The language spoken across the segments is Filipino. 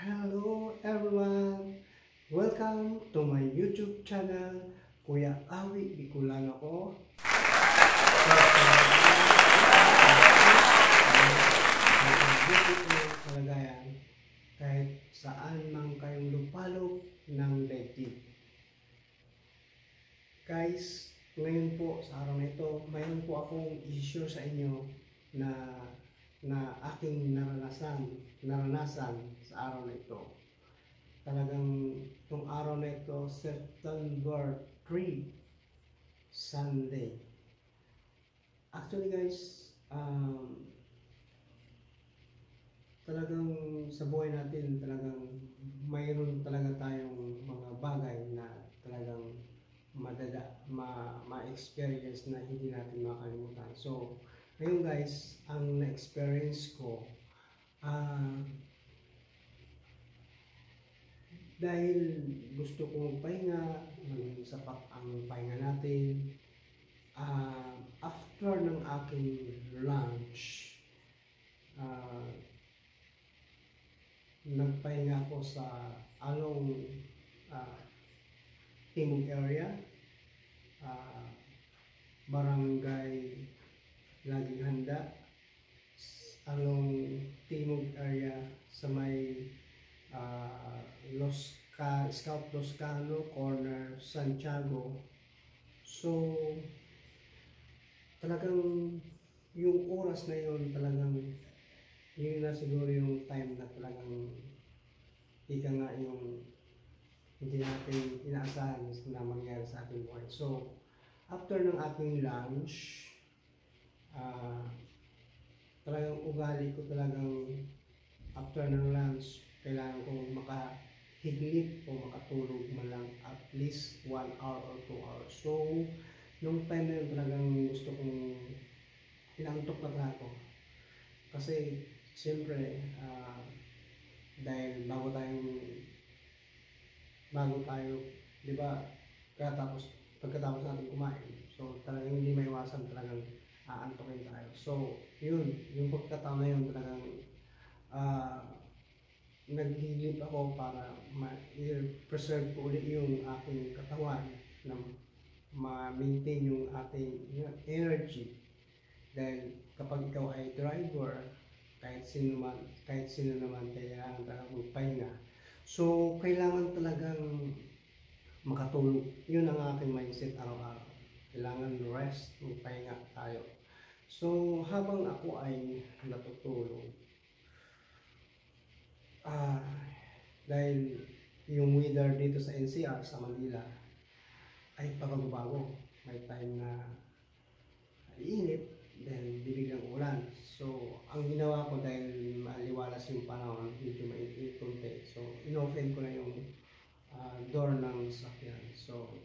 Hello everyone! Welcome to my YouTube channel, Kuya Awi Bicolano ako. Sa kalagayan, kahit saan man kayong lupalog ng daigdig. Guys, ngayon po sa araw na ito, mayroon po akong i-share sa inyo na aking naranasan sa araw na ito. Talagang itong araw na ito, September 3, Sunday. Actually guys, talagang sa buhay natin, talagang mayroon talaga tayong mga bagay na talagang ma-experience na hindi natin makalimutan. So, ngayon guys, ang na-experience ko, dahil gusto kong magpahinga, maging sapat ang pahinga natin, after ng aking lunch, nagpahinga ako sa along Timog area, barangay Laging Handa, along Timog area sa may Scout Toscano corner Santiago. So talagang yung oras na yun, talagang yun na siguro yung time na talagang ika nga yung hindi natin inaasahan na mangyari sa ating buhay. So after ng ating lunch, talagang ugali ko talagang after ng lunch, kailangan kong makahiglit o makatulog man lang at least 1 hour or 2 hours. So nung time na yun, talagang gusto kong inantok na talaga ako. Kasi siyempre, dahil bago tayo, di ba, pagkatapos natin kumain, so talagang hindi maiwasan, talagang aantokin tayo. So yun, yung pagkataon na yun, talagang naghihilip ako para ma-preserve ko ulit yung aking katawan na ma-maintain yung ating energy. Dahil kapag ikaw ay driver, kahit sino naman kailangan talagang magpahinga. So kailangan talagang makatulog. Yun ang aking mindset araw-araw. Kailangan rest, magpahinga tayo. So habang ako ay natutulog, dahil yung weather dito sa NCR, sa Manila, ay pagbabago. May time na init, then bibiglang ulan. So ang ginawa ko, dahil maliwalas yung panahon, medyo mainit konti, so in-open ko na yung door ng sasakyan. So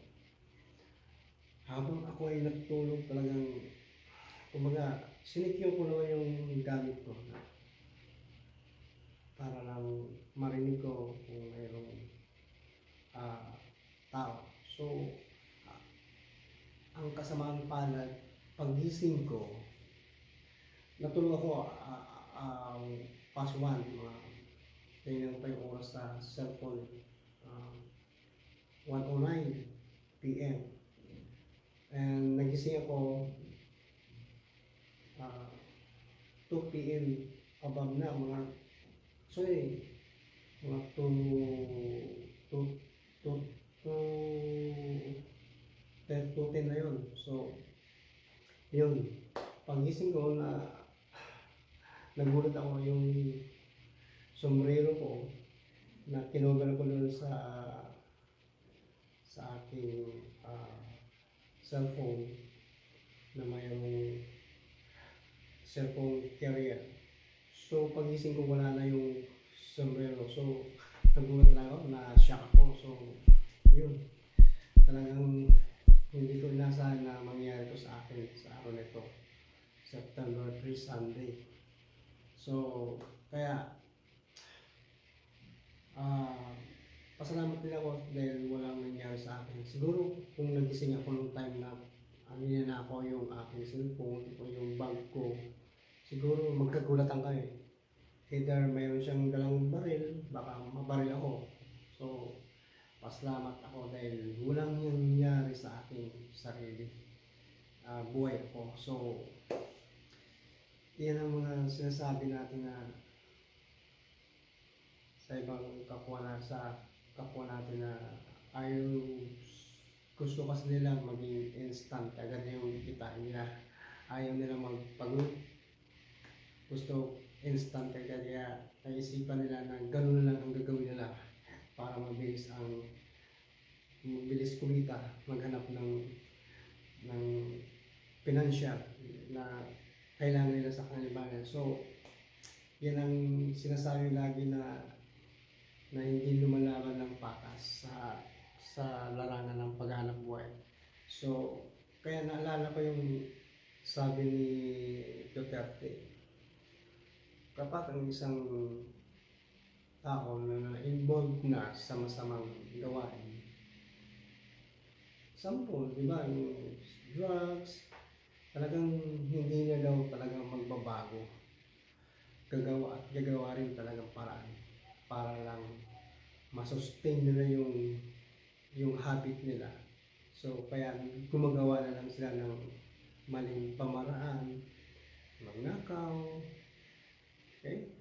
habang ako ay natutulog, talagang kumbaga sinikyo ko naman yung gamit ko para lang marinig ko kung mayroong tao. So ang kasamaan palad, paggising ko, natulog ako past 1, tingnan pa yung oras sa cellphone, 1:09 PM. And nagising ako 2 PM above na, mga 2:10 na yun. So yun, paggising ko, nagulat ako, yung sombrero ko na kinugal ko doon sa aking cellphone, na mayroong cellphone carrier. So paggising ko, wala na yung sombrero. So nagulat lang ako, na-shock ako. So yun, talagang hindi ko inasahan na mangyari ito sa akin sa araw na ito, September 3, Sunday. So kaya pasalamat din ako dahil walang nangyari sa akin. Siguro kung nagising ako nung time na na ako yung aking cellphone o yung bag ko, siguro magkagulatan kayo. Either mayroon siyang dalang baril, baka mabaril ako. So, pasalamat ako dahil walang nangyari sa aking sarili. Buhay ako. So, yan ang mga sinasabi natin na sa ibang kapwa natin na ayaw, gusto kasi nila maging instant agad yung kitain nila. Ayaw nila magpagod. Gusto instant agad, kaya naisipan nila na gano'n lang ang gagawin nila para mabilis kumita, maghanap ng financial na kailangan nila sa kanilang. So, yan ang sinasabi lagi na hindi lumalaban ng patas sa larangan ng paghanap buhay. So, kaya naalala ko yung sabi ni Duterte, kapag ang isang tao na involved na sa masamang gawain, sample, di ba, yung drugs, talagang hindi niya daw talagang magbabago. Gagawa rin talagang paraan para lang masustain nila yung habit nila. So, kaya gumagawa na lang sila ng maling pamaraan, magnakaw, okay?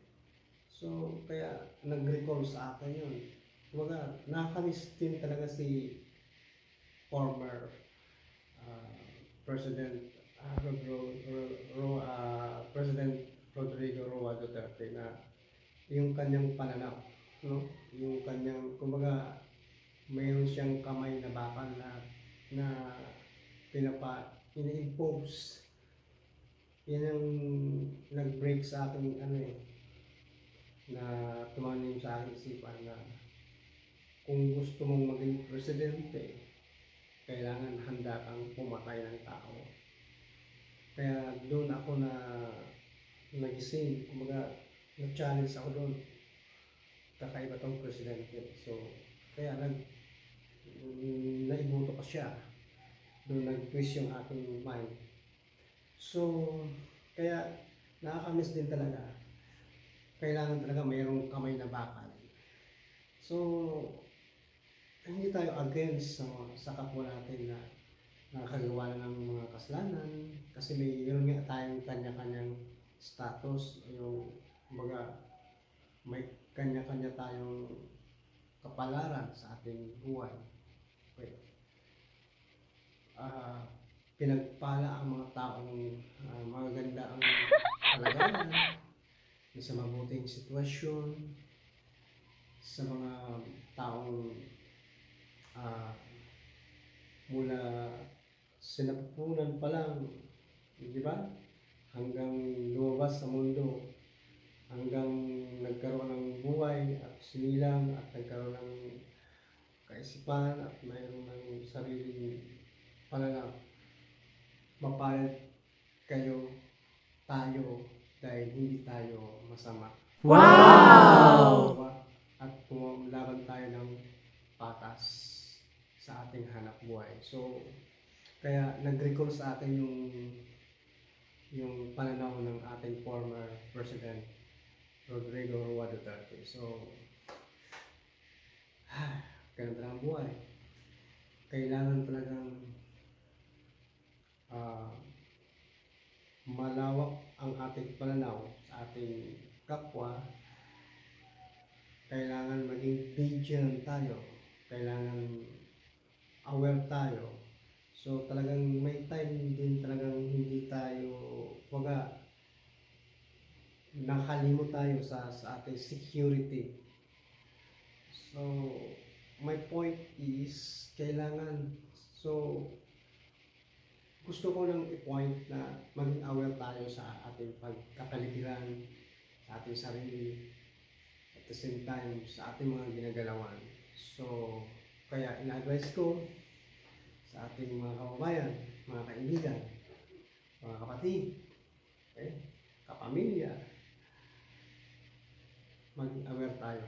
So, kaya nag-recall sa akin yun. Kumbaga, nakakamiss din talaga si former President President Rodrigo Roa Duterte na yung kanyang pananaw, no? Yung kanyang, kumbaga, mayroon siyang kamay na bakal na ini-impose. Yan ang nag-break sa akin, na tumanim sa aking isipan na kung gusto mong maging presidente, kailangan handa kang pumatay ng tao. Kaya doon ako nagising, kumbaga, na-challenge ako doon. Kakaiba tong presidente. So, kaya naibuto ko siya. Doon nag-twist yung aking mind. So, kaya nakakamiss din talaga. Kailangan talaga mayroong kamay na bakal. So, hindi tayo against sa kapwa natin na nakakagawa na ng mga kasalanan. Kasi mayroon nga tayong kanya-kanyang status. Yung, kumbaga, may kanya-kanya tayong kapalaran sa ating buhay. Okay. Pinagpala ang mga taong magaganda ang kalagayan, sa mabuting sitwasyon, sa mga taong mula sinapupunan pa lang, di ba? Hanggang lumabas sa mundo, hanggang nagkaroon ng buhay at sinilang at nagkaroon ng kaisipan at mayroon ng sariling pananaw. Mapalad kayo, tayo, dahil hindi tayo masama. Wow! At laban tayo ng patas sa ating hanap buhay. So, kaya nag-recall sa akin yung pananaw ng ating former President Rodrigo Roa Duterte. So, ganda ng buhay. Kailangan talagang malawak ang ating pananaw sa ating kapwa. Kailangan maging vigilant tayo. Kailangan aware tayo. So talagang may time din talagang hindi tayo, nakalimot tayo sa ating security. So my point is, kailangan, so gusto ko lang i-point na maging aware tayo sa ating pagkakaligiran, sa ating sarili, at the same time sa ating mga ginagalawan. So, kaya ina-advise ko sa ating mga kababayan, mga kaibigan, mga kapatid, okay, kapamilya, maging aware tayo.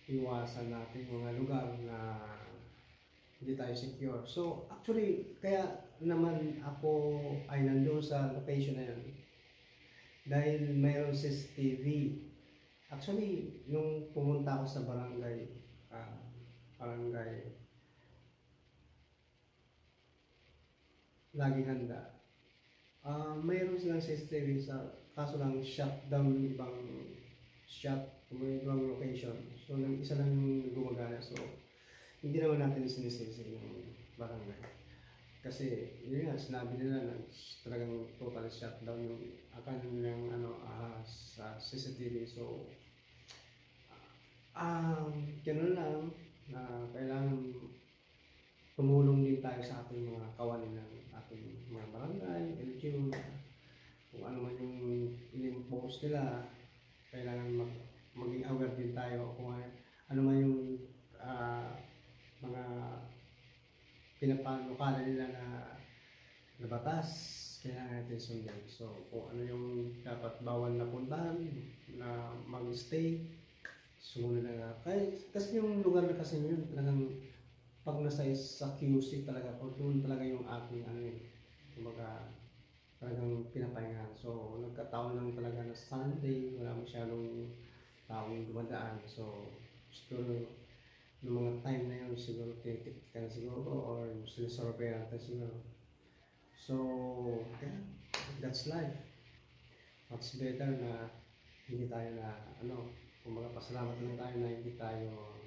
Iwasan natin mga lugar na hindi tayo secure. So, actually, kaya naman ako ay nandoon sa location na yan. Dahil mayroon CCTV Actually, nung pumunta ako sa barangay Laging Handa, mayroon silang CCTV kaso lang shutdown yung ibang yung ibang location. So, isa lang yung gumagana. So, hindi naman natin sinisisi yung barangay. Kasi, yun nga, sinabi nila na talagang total shutdown yung kanilang sa CCTV. So, ganoon lang na kailangan tumulong din tayo sa ating mga kawani ng ating mga barangay, LGU, kung ano man yung i-impose nila, kailangan maging aware din tayo kung ano man yung mga pinapanukala nila na batas, kailangan natin sundan. So, kung ano yung dapat bawal na puntahan, na mag-stay, sumunod na. Kasi yung lugar na kasi yun, talagang pag nasa sa QC talaga, o doon talaga yung aking kumbaga, talagang pinapahingahan. So, nagkataon lang talaga na Sunday, wala masyadong taong dumadaan. So, siguro, noong mga time na yun, siguro titik ka na siguro, or sinisorbe natin siguro. So, yeah, that's life. What's better na hindi tayo kumbaga pasalamat lang tayo na hindi tayo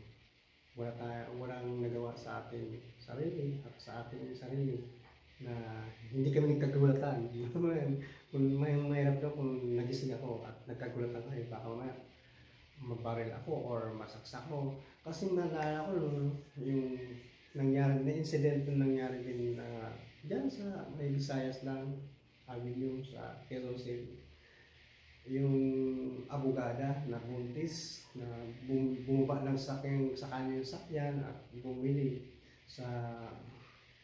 walang nagawa sa ating sarili at sa ating sarili na hindi kami nagkagulatan. Kung mahirap daw kung nagising ako at nagkagulatan ako, baka mamaya mabaril ako or masaksak ako. Kasi naalala ko yung nangyari na incident na nangyari din dyan sa may Visayas lang, Avenue sa Quezon City. Yung abogada na buntis na bumaba lang sa kanyang sakyan at bumili sa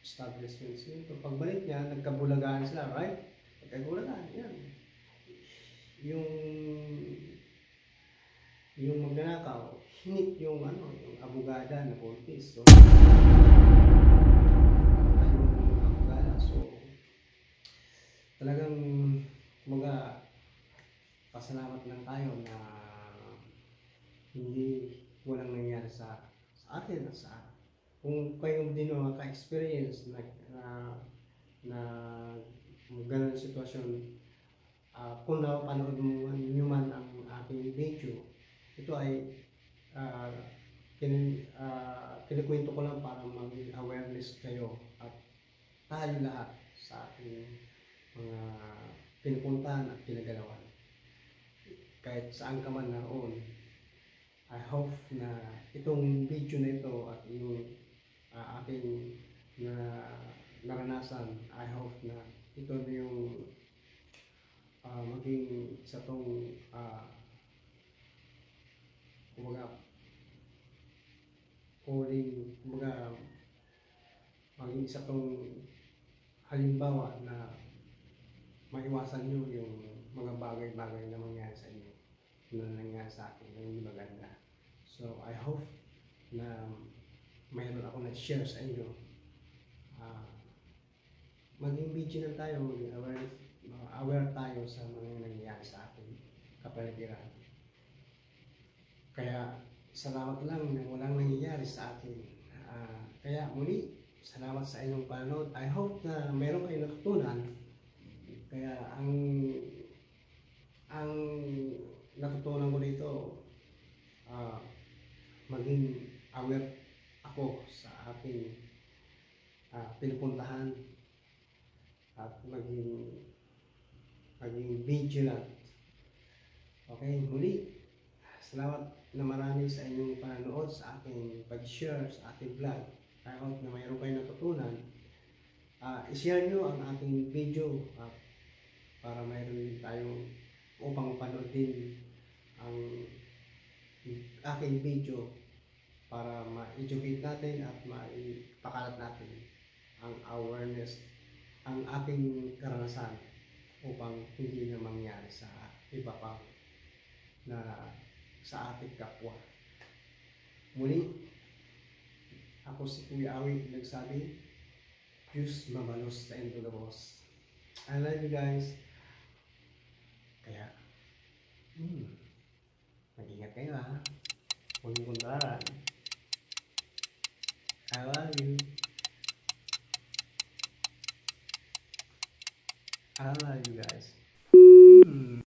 establishment. So, pagbalik niya, nagkabulagaan sila, right? Nagkabulagaan, yan. Yung magnanakaw, hinit yung abogada na buntis. So, yung abogada. So, talagang pasalamat lang tayo na hindi walang nangyari sa atin at kung kayo din ka-experience na ganun sitwasyon, kung napanood nyo man ang aking video, ito ay kinikwento ko lang para maging awareness kayo at tayo lahat sa ating mga pinupuntahan at pinagalawan. Kahit saan ka man naroon, I hope na itong video na ito at yung aking naranasan, I hope na ito yung maging isa tong maging isa tong halimbawa na maiwasan nyo yung mga bagay-bagay na mangyari sa inyo na nangyari sa akin na hindi maganda. So, I hope na mayroon ako na share sa inyo. Maging vigilant tayo, maging aware tayo sa mga nangyayari sa ating kapaligiran. Kaya, salamat lang na walang nangyayari sa akin. Kaya muli, salamat sa inyong panonood. I hope na mayroon kayong natutunan. Kaya ang natutunan ko dito, maging aware ako sa ating pinupuntahan at maging vigilant. Okay, muli, salamat na marami sa inyong panonood sa aking pag-share sa ating vlog. I hope na mayroon kayong natutunan. I-share nyo ang aking video para mayroon din tayong upang panood din ang aking video para ma-educate natin at maipakalat natin ang awareness, ang aking karanasan upang hindi na mangyari sa iba pa na sa ating kapwa. Muli, ako si Kuya Awi nagsabi, Diyos mamalos sa Endo the Boss. I love you guys. Kaya, Mag-ingat kayo ha. Huwag niyo kuntraran. I love you. I love you guys.